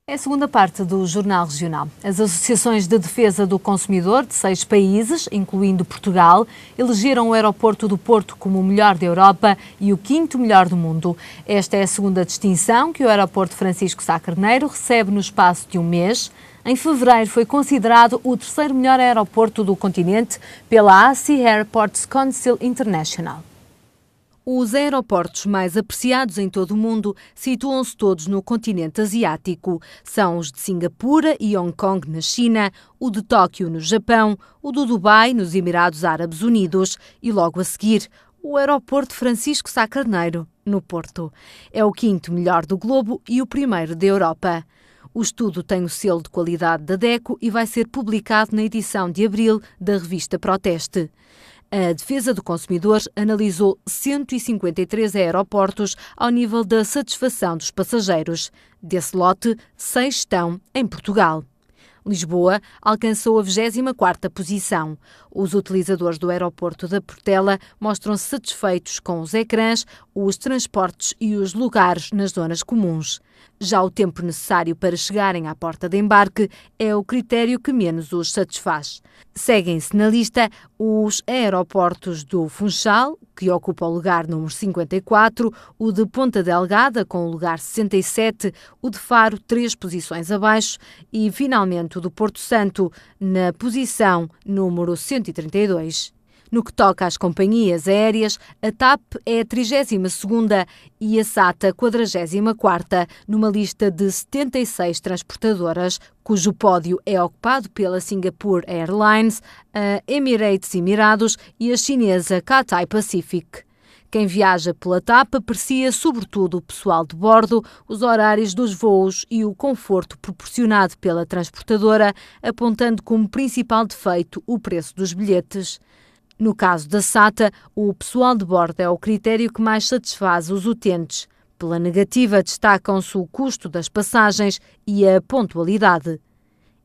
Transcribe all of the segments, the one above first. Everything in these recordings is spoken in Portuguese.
É a segunda parte do Jornal Regional. As associações de defesa do consumidor de 6 países, incluindo Portugal, elegeram o aeroporto do Porto como o melhor da Europa e o 5º melhor do mundo. Esta é a segunda distinção que o aeroporto Francisco Sá Carneiro recebe no espaço de um mês. Em fevereiro foi considerado o 3º melhor aeroporto do continente pela AC Airports Council International. Os aeroportos mais apreciados em todo o mundo situam-se todos no continente asiático. São os de Singapura e Hong Kong, na China, o de Tóquio, no Japão, o do Dubai, nos Emirados Árabes Unidos e, logo a seguir, o aeroporto Francisco Sá Carneiro, no Porto. É o 5º melhor do globo e o 1º da Europa. O estudo tem o selo de qualidade da DECO e vai ser publicado na edição de abril da revista Proteste. A defesa do consumidor analisou 153 aeroportos ao nível da satisfação dos passageiros. Desse lote, 6 estão em Portugal. Lisboa alcançou a 24ª posição. Os utilizadores do aeroporto da Portela mostram-se satisfeitos com os ecrãs, os transportes e os lugares nas zonas comuns. Já o tempo necessário para chegarem à porta de embarque é o critério que menos os satisfaz. Seguem-se na lista os aeroportos do Funchal, que ocupa o lugar número 54, o de Ponta Delgada, com o lugar 67, o de Faro, 3 posições abaixo, e, finalmente, o do Porto Santo, na posição número 132. No que toca às companhias aéreas, a TAP é a 32ª e a SATA 44ª, numa lista de 76 transportadoras, cujo pódio é ocupado pela Singapore Airlines, a Emirates Emirados e a chinesa Cathay Pacific. Quem viaja pela TAP aprecia sobretudo o pessoal de bordo, os horários dos voos e o conforto proporcionado pela transportadora, apontando como principal defeito o preço dos bilhetes. No caso da SATA, o pessoal de bordo é o critério que mais satisfaz os utentes. Pela negativa, destacam-se o custo das passagens e a pontualidade.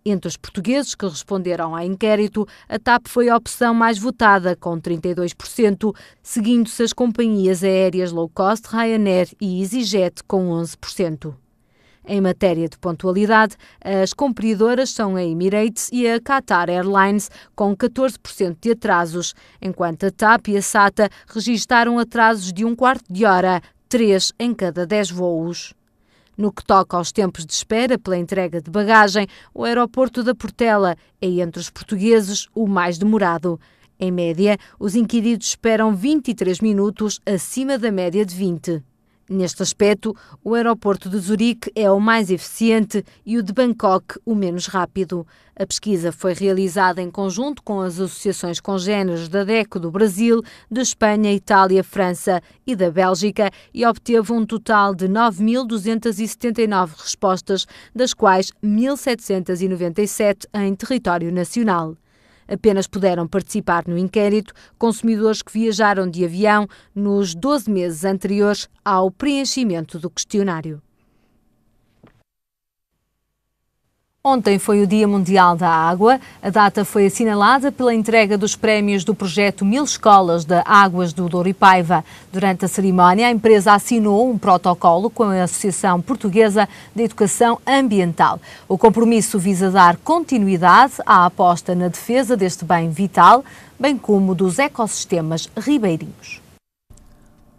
Entre os portugueses que responderam ao inquérito, a TAP foi a opção mais votada, com 32%, seguindo-se as companhias aéreas low cost Ryanair e EasyJet, com 11%. Em matéria de pontualidade, as competidoras são a Emirates e a Qatar Airlines, com 14% de atrasos, enquanto a TAP e a SATA registaram atrasos de 1/4 de hora, 3 em cada 10 voos. No que toca aos tempos de espera pela entrega de bagagem, o aeroporto da Portela é, entre os portugueses, o mais demorado. Em média, os inquiridos esperam 23 minutos, acima da média de 20. Neste aspecto, o aeroporto de Zurique é o mais eficiente e o de Bangkok o menos rápido. A pesquisa foi realizada em conjunto com as associações congêneres da DECO do Brasil, de Espanha, Itália, França e da Bélgica e obteve um total de 9.279 respostas, das quais 1.797 em território nacional. Apenas puderam participar no inquérito consumidores que viajaram de avião nos 12 meses anteriores ao preenchimento do questionário. Ontem foi o Dia Mundial da Água. A data foi assinalada pela entrega dos prémios do projeto 1000 Escolas de Águas do Douro e Paiva. Durante a cerimónia, a empresa assinou um protocolo com a Associação Portuguesa de Educação Ambiental. O compromisso visa dar continuidade à aposta na defesa deste bem vital, bem como dos ecossistemas ribeirinhos.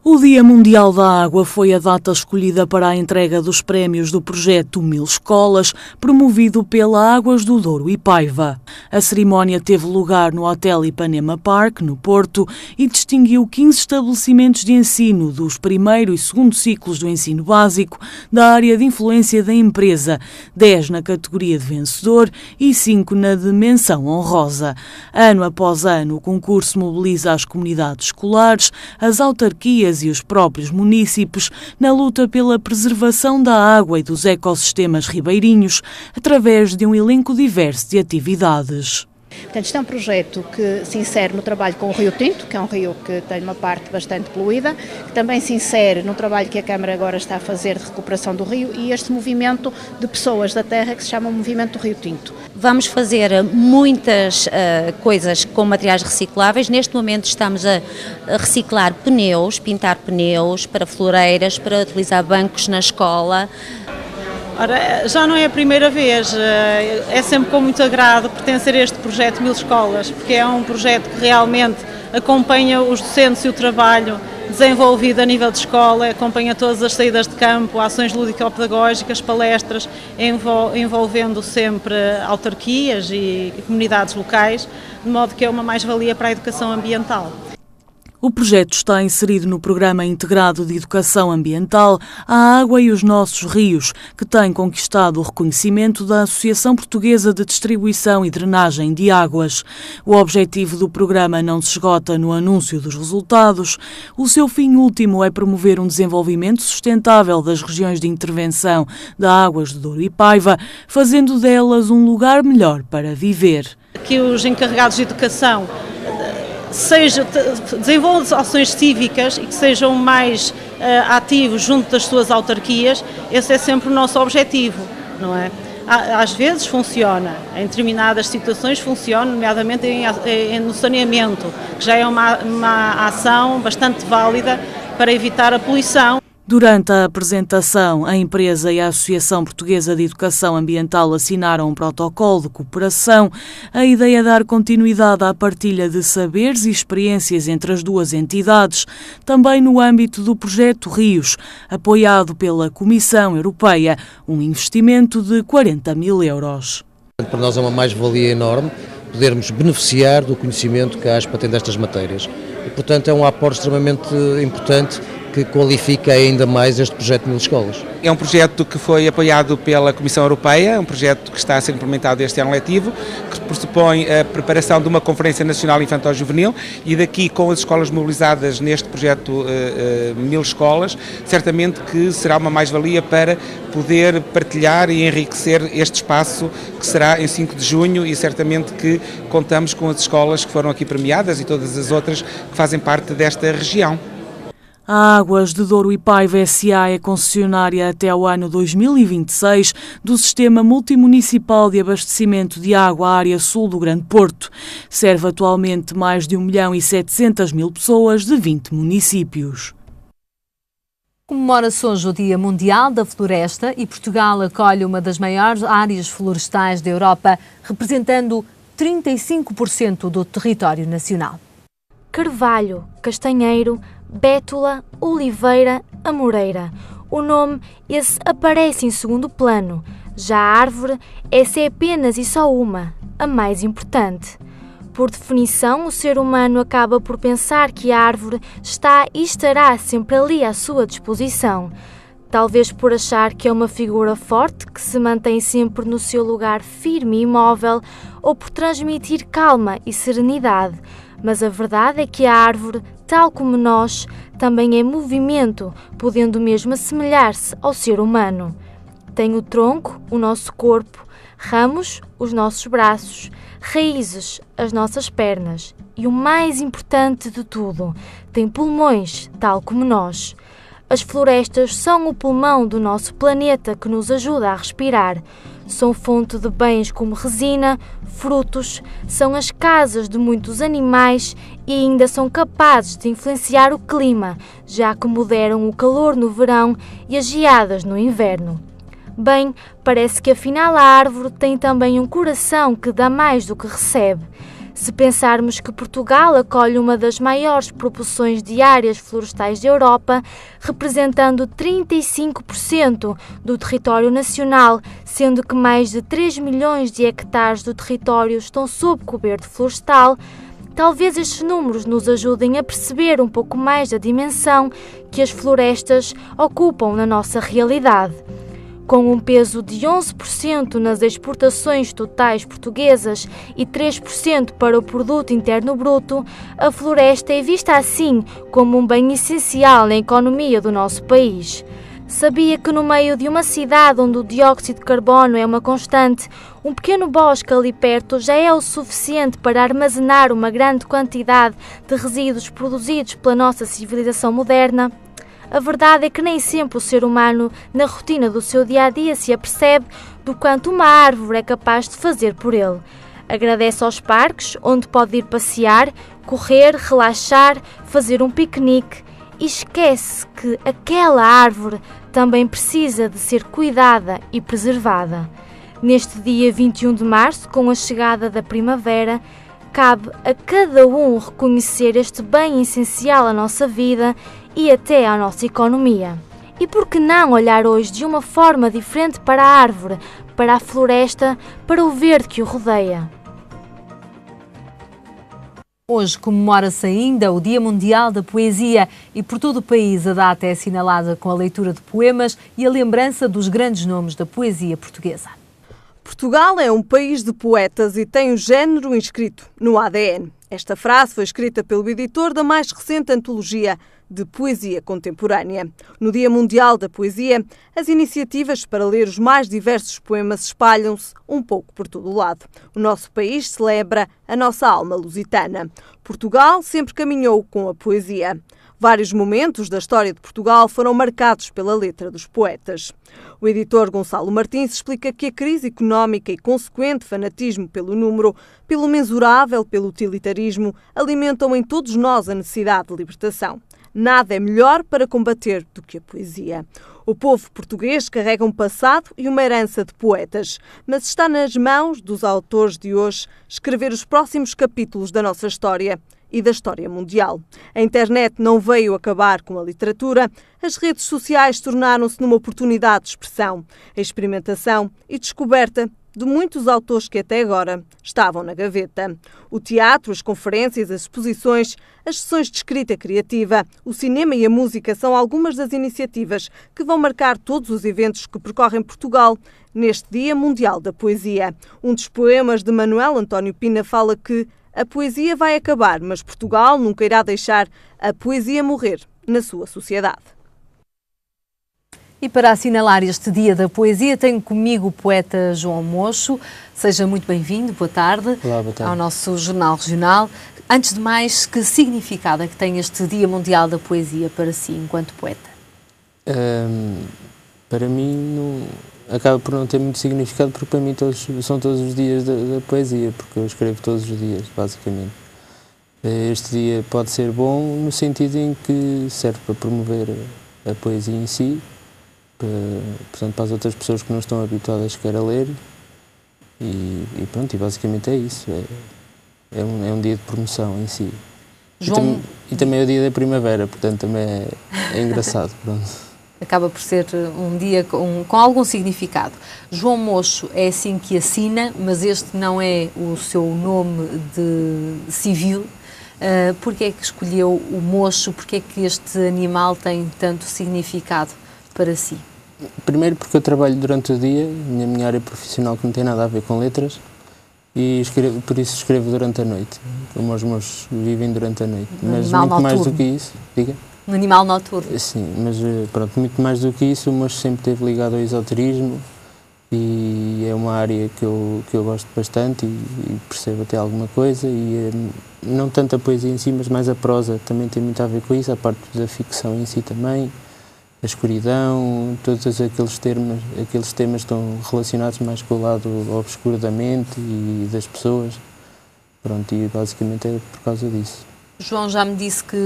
O Dia Mundial da Água foi a data escolhida para a entrega dos prémios do projeto 1000 Escolas, promovido pela Águas do Douro e Paiva. A cerimónia teve lugar no Hotel Ipanema Park, no Porto, e distinguiu 15 estabelecimentos de ensino dos primeiro e segundo ciclos do ensino básico da área de influência da empresa, 10 na categoria de vencedor e 5 na de menção honrosa. Ano após ano, o concurso mobiliza as comunidades escolares, as autarquias e os próprios munícipes na luta pela preservação da água e dos ecossistemas ribeirinhos através de um elenco diverso de atividades. Portanto, isto é um projeto que se insere no trabalho com o Rio Tinto, que é um rio que tem uma parte bastante poluída, que também se insere no trabalho que a Câmara agora está a fazer de recuperação do rio e este movimento de pessoas da terra que se chama Movimento do Rio Tinto. Vamos fazer muitas coisas com materiais recicláveis. Neste momento estamos a reciclar pneus, pintar pneus para floreiras, para utilizar bancos na escola. Ora, já não é a primeira vez, é sempre com muito agrado pertencer a este projeto 1000 Escolas, porque é um projeto que realmente acompanha os docentes e o trabalho desenvolvido a nível de escola, acompanha todas as saídas de campo, ações lúdico-pedagógicas, palestras, envolvendo sempre autarquias e comunidades locais, de modo que é uma mais-valia para a educação ambiental. O projeto está inserido no Programa Integrado de Educação Ambiental A Água e os Nossos Rios, que tem conquistado o reconhecimento da Associação Portuguesa de Distribuição e Drenagem de Águas. O objetivo do programa não se esgota no anúncio dos resultados. O seu fim último é promover um desenvolvimento sustentável das regiões de intervenção da Águas do Douro e Paiva, fazendo delas um lugar melhor para viver. Que os encarregados de educação desenvolvam ações cívicas e que sejam mais ativos junto das suas autarquias, esse é sempre o nosso objetivo, não é? Às vezes funciona, em determinadas situações funciona, nomeadamente no saneamento, que já é uma ação bastante válida para evitar a poluição. Durante a apresentação, a empresa e a Associação Portuguesa de Educação Ambiental assinaram um protocolo de cooperação. A ideia é dar continuidade à partilha de saberes e experiências entre as duas entidades, também no âmbito do projeto Rios, apoiado pela Comissão Europeia, um investimento de 40 mil euros. Para nós é uma mais-valia enorme podermos beneficiar do conhecimento que a ASPA tem destas matérias e, portanto, é um aporte extremamente importante que qualifica ainda mais este projeto 1000 Escolas. É um projeto que foi apoiado pela Comissão Europeia, um projeto que está a ser implementado este ano letivo, que pressupõe a preparação de uma Conferência Nacional Infantil-Juvenil e daqui com as escolas mobilizadas neste projeto 1000 Escolas, certamente que será uma mais-valia para poder partilhar e enriquecer este espaço que será em 5 de junho e certamente que contamos com as escolas que foram aqui premiadas e todas as outras que fazem parte desta região. A Águas de Douro e Paiva S.A. é concessionária até ao ano 2026 do Sistema Multimunicipal de Abastecimento de Água à área sul do Grande Porto. Serve atualmente mais de 1.700.000 pessoas de 20 municípios. Comemora-se hoje o Dia Mundial da Floresta e Portugal acolhe uma das maiores áreas florestais da Europa, representando 35% do território nacional. Carvalho, castanheiro, bétula, oliveira, amoreira. O nome, esse aparece em segundo plano. Já a árvore, essa é apenas e só uma, a mais importante. Por definição, o ser humano acaba por pensar que a árvore está e estará sempre ali à sua disposição. Talvez por achar que é uma figura forte que se mantém sempre no seu lugar firme e imóvel, ou por transmitir calma e serenidade. Mas a verdade é que a árvore, tal como nós, também é movimento, podendo mesmo assemelhar-se ao ser humano. Tem o tronco, o nosso corpo, ramos, os nossos braços, raízes, as nossas pernas e, o mais importante de tudo, tem pulmões, tal como nós. As florestas são o pulmão do nosso planeta que nos ajuda a respirar. São fonte de bens como resina, frutos, são as casas de muitos animais e ainda são capazes de influenciar o clima, já que moderam o calor no verão e as geadas no inverno. Bem, parece que afinal a árvore tem também um coração que dá mais do que recebe. Se pensarmos que Portugal acolhe uma das maiores proporções de áreas florestais da Europa, representando 35% do território nacional, sendo que mais de 3 milhões de hectares do território estão sob coberto florestal, talvez estes números nos ajudem a perceber um pouco mais da dimensão que as florestas ocupam na nossa realidade. Com um peso de 11% nas exportações totais portuguesas e 3% para o produto interno bruto, a floresta é vista assim como um bem essencial na economia do nosso país. Sabia que no meio de uma cidade onde o dióxido de carbono é uma constante, um pequeno bosque ali perto já é o suficiente para armazenar uma grande quantidade de resíduos produzidos pela nossa civilização moderna? A verdade é que nem sempre o ser humano, na rotina do seu dia-a-dia, se apercebe do quanto uma árvore é capaz de fazer por ele. Agradece aos parques, onde pode ir passear, correr, relaxar, fazer um piquenique e esquece que aquela árvore também precisa de ser cuidada e preservada. Neste dia 21 de março, com a chegada da primavera, cabe a cada um reconhecer este bem essencial à nossa vida e até à nossa economia. E por que não olhar hoje de uma forma diferente para a árvore, para a floresta, para o verde que o rodeia? Hoje comemora-se ainda o Dia Mundial da Poesia e por todo o país a data é assinalada com a leitura de poemas e a lembrança dos grandes nomes da poesia portuguesa. Portugal é um país de poetas e tem o género inscrito no ADN. Esta frase foi escrita pelo editor da mais recente antologia de poesia contemporânea. No Dia Mundial da Poesia, as iniciativas para ler os mais diversos poemas espalham-se um pouco por todo o lado. O nosso país celebra a nossa alma lusitana. Portugal sempre caminhou com a poesia. Vários momentos da história de Portugal foram marcados pela letra dos poetas. O editor Gonçalo Martins explica que a crise económica e consequente fanatismo pelo número, pelo mensurável, pelo utilitarismo, alimentam em todos nós a necessidade de libertação. Nada é melhor para combater do que a poesia. O povo português carrega um passado e uma herança de poetas, mas está nas mãos dos autores de hoje escrever os próximos capítulos da nossa história e da história mundial. A internet não veio acabar com a literatura, as redes sociais tornaram-se numa oportunidade de expressão, experimentação e descoberta de muitos autores que até agora estavam na gaveta. O teatro, as conferências, as exposições, as sessões de escrita criativa, o cinema e a música são algumas das iniciativas que vão marcar todos os eventos que percorrem Portugal neste Dia Mundial da Poesia. Um dos poemas de Manuel António Pina fala que a poesia vai acabar, mas Portugal nunca irá deixar a poesia morrer na sua sociedade. E para assinalar este Dia da Poesia, tenho comigo o poeta João Mocho. Seja muito bem-vindo, boa tarde, Olá, boa tarde, ao nosso Jornal Regional. Antes de mais, que significado é que tem este Dia Mundial da Poesia para si, enquanto poeta? Para mim, acaba por não ter muito significado, porque para mim são todos os dias da poesia, porque eu escrevo todos os dias, basicamente. Este dia pode ser bom no sentido em que serve para promover a poesia em si, portanto, para as outras pessoas que não estão habituadas sequer a ler, e pronto, e basicamente é isso, é um dia de promoção em si. João... E também é o dia da primavera, portanto também é engraçado, pronto. Acaba por ser um dia com algum significado. João Mocho é assim que assina, mas este não é o seu nome de civil. Porquê é que escolheu o mocho? Porquê é que este animal tem tanto significado para si? Primeiro porque eu trabalho durante o dia, na minha área profissional, que não tem nada a ver com letras, e por isso escrevo durante a noite, como os mochos vivem durante a noite. Mas muito mais do que isso, diga? Um animal noturno. Sim, mas pronto, muito mais do que isso, o mocho sempre esteve ligado ao esoterismo e é uma área que eu gosto bastante e percebo até alguma coisa, e não tanto a poesia em si, mas mais a prosa também tem muito a ver com isso, a parte da ficção em si também, a escuridão, todos aqueles temas estão relacionados mais com o lado obscuro da mente e das pessoas, pronto, e basicamente é por causa disso. João já me disse que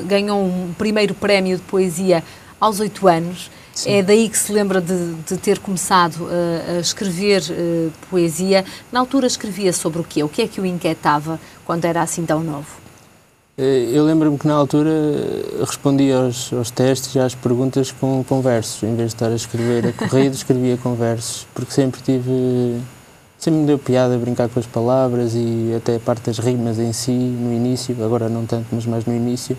ganhou um primeiro prémio de poesia aos 8 anos. Sim. É daí que se lembra de ter começado a escrever poesia. Na altura escrevia sobre o quê? O que é que o inquietava quando era assim tão novo? Eu lembro-me que na altura respondia aos testes e às perguntas com versos. Em vez de estar a escrever a corrido, escrevia com versos, porque sempre me deu piada brincar com as palavras e até a parte das rimas em si, no início, agora não tanto, mas mais no início.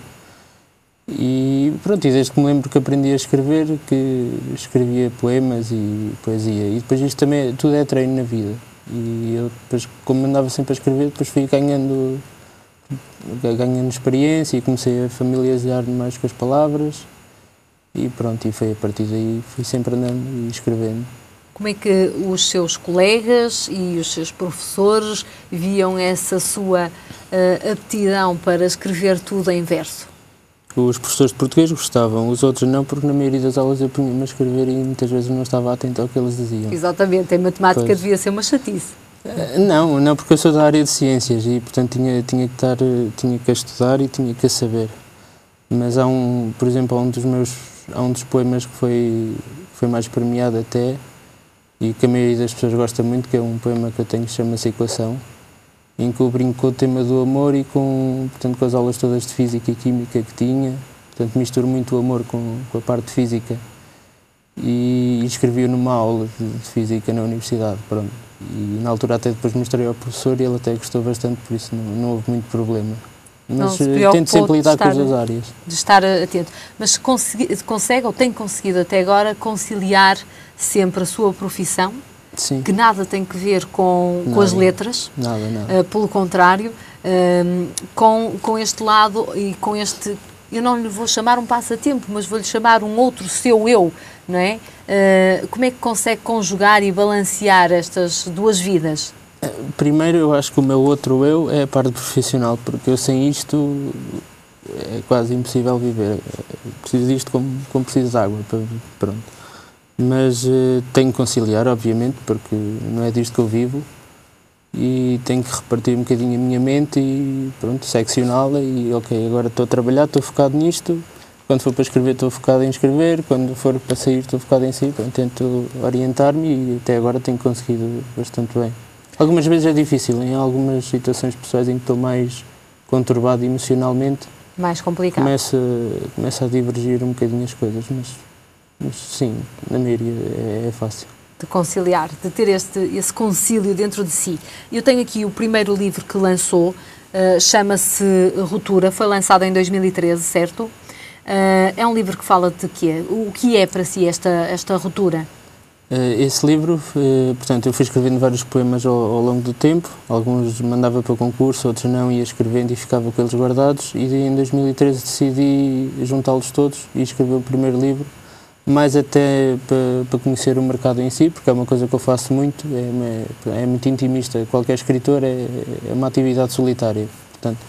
E pronto, e desde que me lembro que aprendi a escrever, que escrevia poemas e poesia. E depois isto também, tudo é treino na vida. E eu depois, como andava sempre a escrever, depois fui ganhando experiência e comecei a familiarizar-me mais com as palavras. E pronto, e foi a partir daí, fui sempre andando e escrevendo. Como é que os seus colegas e os seus professores viam essa sua aptidão para escrever tudo em verso? Os professores de português gostavam, os outros não, porque na maioria das aulas eu punha-me a escrever e muitas vezes não estava atento ao que eles diziam. Exatamente, em matemática devia ser uma chatice. Não, porque eu sou da área de ciências e, portanto, tinha que estudar e tinha que saber. Mas por exemplo, há um dos poemas que foi mais premiado até, e que a maioria das pessoas gosta muito, que é um poema que eu tenho que chama-se Equação, em que eu brinco com o tema do amor e portanto, com as aulas todas de Física e Química que tinha. Portanto, misturo muito o amor com a parte de Física. E escrevi-o numa aula de Física na universidade, pronto. E na altura até depois mostrei ao professor e ele até gostou bastante, por isso não houve muito problema. Mas tento sempre lidar com as duas áreas. De estar atento. Mas consegue ou tem conseguido até agora conciliar sempre a sua profissão, Sim. que nada tem que ver com as letras, nada. Pelo contrário, com este lado e com este, eu não lhe vou chamar um passatempo, mas vou-lhe chamar um outro seu eu, não é? Como é que consegue conjugar e balancear estas duas vidas? Primeiro, eu acho que o meu outro eu é a parte profissional, porque eu sem isto é quase impossível viver. Preciso disto como preciso de água, pronto. Mas tenho que conciliar, obviamente, porque não é disto que eu vivo, e tenho que repartir um bocadinho a minha mente e, pronto, seccioná-la e, ok, agora estou a trabalhar, estou focado nisto, quando for para escrever estou focado em escrever, quando for para sair estou focado em sair, pronto, tento orientar-me e até agora tenho conseguido bastante bem. Algumas vezes é difícil, em algumas situações pessoais em que estou mais conturbado emocionalmente, mais complicado. Começa a divergir um bocadinho as coisas, mas sim, na maioria é fácil. De conciliar, de ter esse concílio dentro de si. Eu tenho aqui o primeiro livro que lançou, chama-se Ruptura, foi lançado em 2013, certo? É um livro que fala de quê? O que é para si esta ruptura? Esse livro, portanto, eu fui escrevendo vários poemas ao longo do tempo, alguns mandava para concurso, outros não, ia escrevendo e ficava com eles guardados, e em 2013 decidi juntá-los todos e escrever o primeiro livro, mais até para conhecer o mercado em si, porque é uma coisa que eu faço muito, é muito intimista, qualquer escritor é uma atividade solitária, portanto,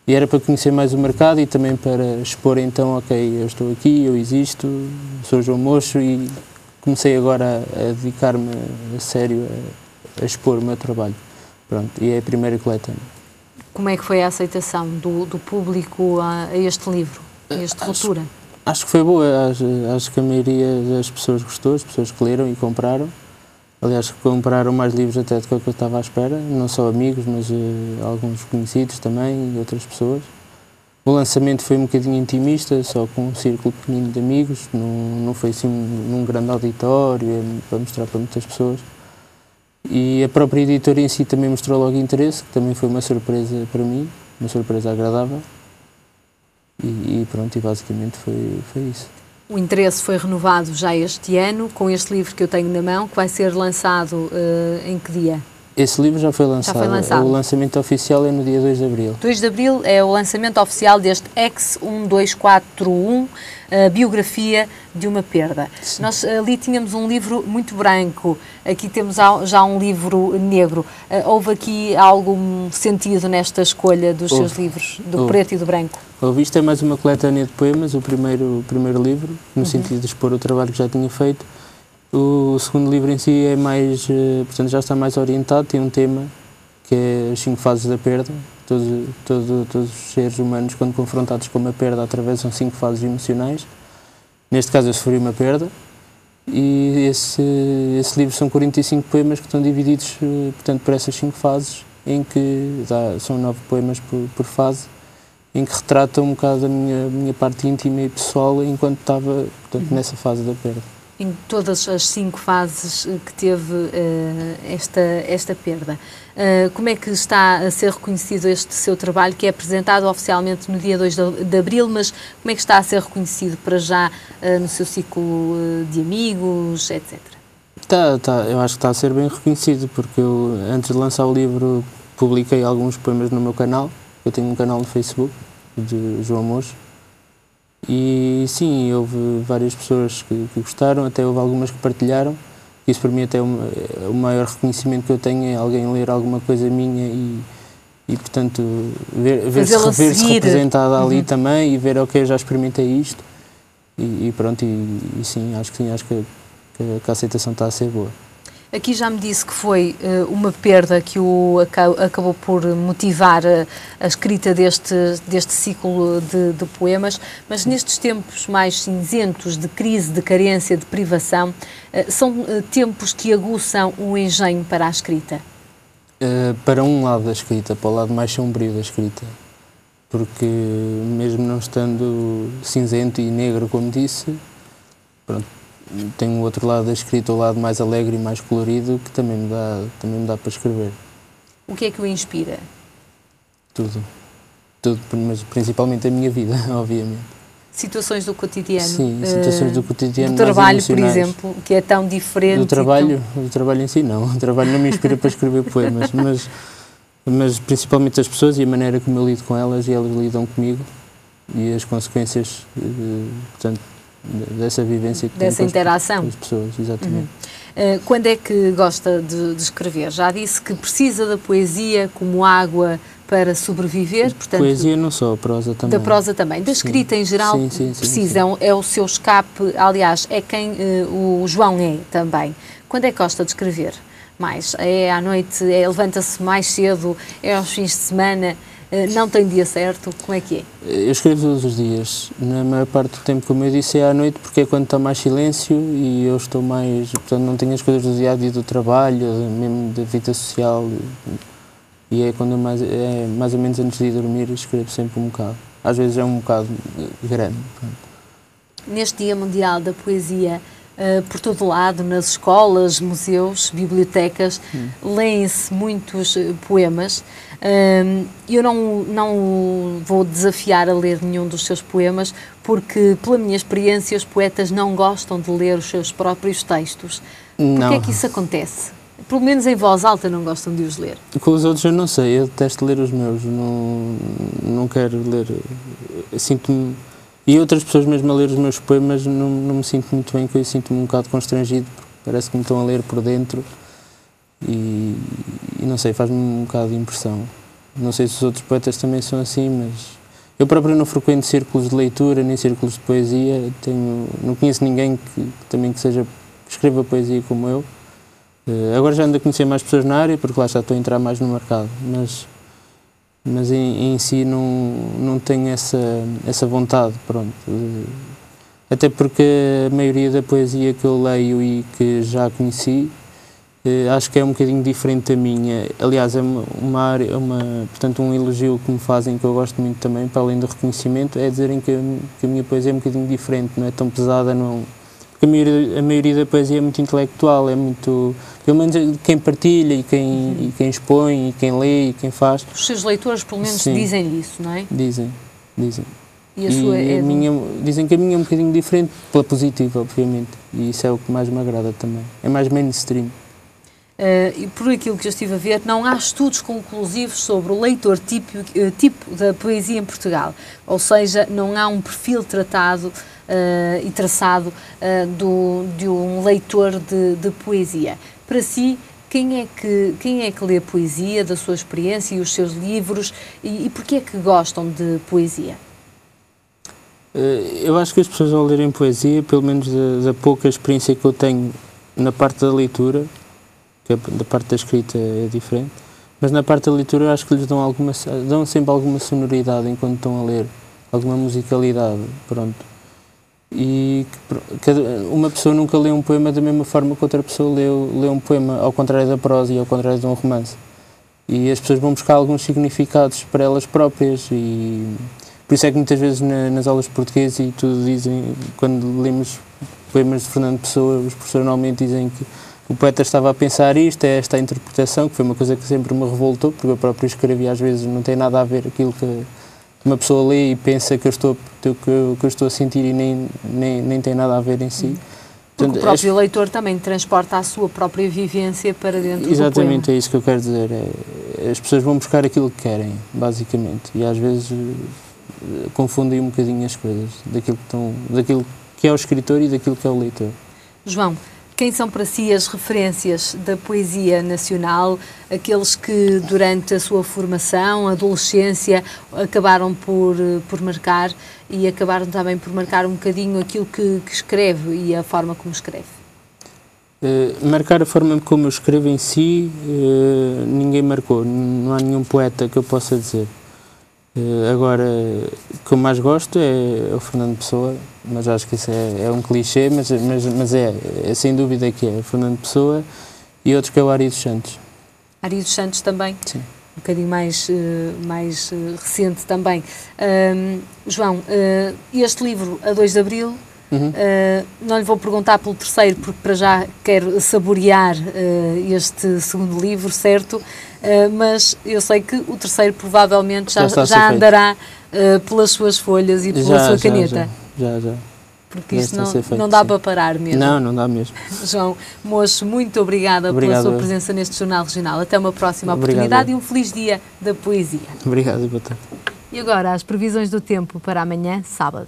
e era para conhecer mais o mercado e também para expor então, ok, eu estou aqui, eu existo, sou João Mocho e comecei agora a dedicar-me a sério a expor o meu trabalho. Pronto, e é a primeira coletânea. Como é que foi a aceitação do público a este livro, a este Ruptura? Acho que foi boa, acho que a maioria das pessoas gostou, as pessoas que leram e compraram. Aliás, compraram mais livros até do que eu estava à espera, não só amigos, mas alguns conhecidos também e outras pessoas. O lançamento foi um bocadinho intimista, só com um círculo pequenino de amigos, não foi assim num grande auditório, para mostrar para muitas pessoas. E a própria editora em si também mostrou logo interesse, que também foi uma surpresa para mim, uma surpresa agradável. E pronto, e basicamente foi isso. O interesse foi renovado já este ano, com este livro que eu tenho na mão, que vai ser lançado em que dia? Esse livro já foi lançado. O lançamento oficial é no dia 2 de Abril. 2 de Abril é o lançamento oficial deste X1241, Biografia de uma Perda. Sim. Nós ali tínhamos um livro muito branco, aqui temos já um livro negro. Houve aqui algum sentido nesta escolha dos seus livros, do preto e do branco? Houve. Isto é mais uma coletânea de poemas, o primeiro livro, no sentido de expor o trabalho que já tinha feito. O segundo livro em si é mais, portanto, já está mais orientado, tem um tema que é as 5 fases da perda. Todos os seres humanos, quando confrontados com uma perda, atravessam 5 fases emocionais. Neste caso, eu sofri uma perda. E esse livro são 45 poemas que estão divididos, portanto, por essas 5 fases, em que são 9 poemas por fase, em que retratam um bocado a minha parte íntima e pessoal enquanto estava, portanto, nessa fase da perda. Em todas as 5 fases que teve esta perda. Como é que está a ser reconhecido este seu trabalho, que é apresentado oficialmente no dia 2 de Abril, mas como é que está a ser reconhecido para já no seu ciclo de amigos, etc.? Eu acho que está a ser bem reconhecido, porque eu, antes de lançar o livro, publiquei alguns poemas no meu canal. Eu tenho um canal no Facebook, de João Mocho. E sim, houve várias pessoas que gostaram, até houve algumas que partilharam. Isso para mim até é o maior reconhecimento que eu tenho, é alguém ler alguma coisa minha e portanto, ver-se representada ali também e ver, ok, já experimentei isto. E pronto, e sim, acho que a aceitação está a ser boa. Aqui já me disse que foi uma perda que o acabou por motivar a escrita deste ciclo de poemas, mas nestes tempos mais cinzentos, de crise, de carência, de privação, são tempos que aguçam o engenho para a escrita? Para um lado da escrita, para o lado mais sombrio da escrita, porque mesmo não estando cinzento e negro, como disse, pronto, tem o outro lado da escrita, o lado mais alegre e mais colorido, que também me dá para escrever. O que é que o inspira? Tudo, mas principalmente a minha vida, obviamente. Situações do cotidiano? Sim, situações do cotidiano. Do trabalho, por exemplo, que é tão diferente. Do trabalho em si não, o trabalho não me inspira para escrever poemas, mas principalmente as pessoas e a maneira como eu lido com elas e elas lidam comigo e as consequências, portanto, dessa vivência que dessa interação com as pessoas, exatamente. Quando é que gosta de escrever? Já disse que precisa da poesia como água para sobreviver, portanto... Poesia não só, a prosa também. Da prosa também. Da escrita em geral precisa, é o seu escape, aliás, é quem o João é também. Quando é que gosta de escrever? Mais? É à noite, levanta-se mais cedo, é aos fins de semana... Não tem dia certo? Como é que é? Eu escrevo todos os dias. Na maior parte do tempo, como eu disse, é à noite, porque é quando está mais silêncio e eu estou mais... Portanto, não tenho as coisas do dia-a-dia do trabalho, mesmo da vida social. E é quando mais ou menos antes de ir dormir, escrevo sempre um bocado. Às vezes é um bocado grande. Neste Dia Mundial da Poesia, por todo lado, nas escolas, museus, bibliotecas, leem-se muitos poemas. Eu não vou desafiar a ler nenhum dos seus poemas, porque, pela minha experiência, os poetas não gostam de ler os seus próprios textos. Porquê é que isso acontece? Pelo menos em voz alta não gostam de os ler. Com os outros eu não sei, eu detesto ler os meus, não quero ler, sinto-me... E outras pessoas mesmo a ler os meus poemas não me sinto muito bem, eu sinto-me um bocado constrangido, porque parece que me estão a ler por dentro e não sei, faz-me um bocado de impressão. Não sei se os outros poetas também são assim, mas eu próprio não frequento círculos de leitura nem círculos de poesia, não conheço ninguém que escreva poesia como eu. Agora já ando a conhecer mais pessoas na área, porque lá já estou a entrar mais no mercado, mas em si não tenho essa vontade, pronto. Até porque a maioria da poesia que eu leio e que já conheci, acho que é um bocadinho diferente da minha. Aliás, é portanto, um elogio que me fazem, que eu gosto muito também, para além do reconhecimento, é dizerem que a minha poesia é um bocadinho diferente, não é tão pesada, não... Porque a maioria da poesia é muito intelectual, é muito... Pelo menos quem partilha e quem expõe e quem lê e quem faz. Os seus leitores, pelo menos, dizem isso, não é? Dizem. E a sua dizem que a minha é um bocadinho diferente, pela positiva, obviamente. E isso é o que mais me agrada também. É mais mainstream. E por aquilo que eu estive a ver, não há estudos conclusivos sobre o leitor tipo da poesia em Portugal. Ou seja, não há um perfil tratado e traçado de um leitor de poesia. Para si, quem é que lê poesia, da sua experiência e os seus livros, e porquê é que gostam de poesia? Eu acho que as pessoas ao lerem poesia, pelo menos da pouca experiência que eu tenho na parte da leitura, que da parte da escrita é diferente, mas na parte da leitura eu acho que lhes dão sempre alguma sonoridade enquanto estão a ler, alguma musicalidade, pronto. E uma pessoa nunca lê um poema da mesma forma que outra pessoa lê um poema, ao contrário da prosa e ao contrário de um romance. E as pessoas vão buscar alguns significados para elas próprias e por isso é que muitas vezes nas aulas de português e tudo dizem, quando lemos poemas de Fernando Pessoa, os professores normalmente dizem que o poeta estava a pensar isto, é esta a interpretação, que foi uma coisa que sempre me revoltou, porque eu próprio escrevi, às vezes não tem nada a ver aquilo que uma pessoa lê e pensa que eu estou a sentir e nem tem nada a ver em si. Porque o próprio leitor também transporta a sua própria vivência para dentro do poema. Exatamente, é isso que eu quero dizer. As pessoas vão buscar aquilo que querem, basicamente, e às vezes confundem um bocadinho as coisas, daquilo que é o escritor e daquilo que é o leitor. João, quem são para si as referências da poesia nacional, aqueles que durante a sua formação, adolescência, acabaram por marcar e acabaram também por marcar um bocadinho aquilo que escreve e a forma como escreve? Marcar a forma como eu escrevo em si, ninguém marcou, não há nenhum poeta que eu possa dizer. Agora, o que eu mais gosto é o Fernando Pessoa, mas acho que isso é um clichê, mas é sem dúvida que é o Fernando Pessoa, e outro que é o Ari dos Santos. Ari dos Santos também? Sim. Um bocadinho mais recente também. João, este livro, a 2 de Abril, não lhe vou perguntar pelo terceiro, porque para já quero saborear este segundo livro, certo? Mas eu sei que o terceiro provavelmente já andará pelas suas folhas e pela sua caneta. Já. Porque isto não dá para parar mesmo. Não dá mesmo. João Mocho, muito obrigada pela sua presença neste Jornal Regional. Até uma próxima oportunidade e um feliz dia da poesia. Obrigado e boa tarde. E agora as previsões do tempo para amanhã, sábado.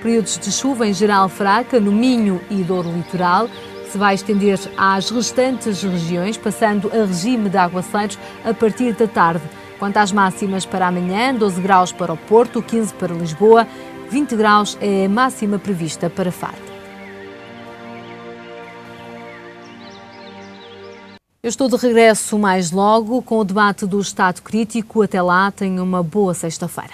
Períodos de chuva em geral fraca no Minho e Douro Litoral, que se vai estender às restantes regiões, passando a regime de aguaceiros a partir da tarde. Quanto às máximas para amanhã, 12 graus para o Porto, 15 para Lisboa, 20 graus é a máxima prevista para Faro. Eu estou de regresso mais logo com o debate do Estado Crítico. Até lá, tenha uma boa sexta-feira.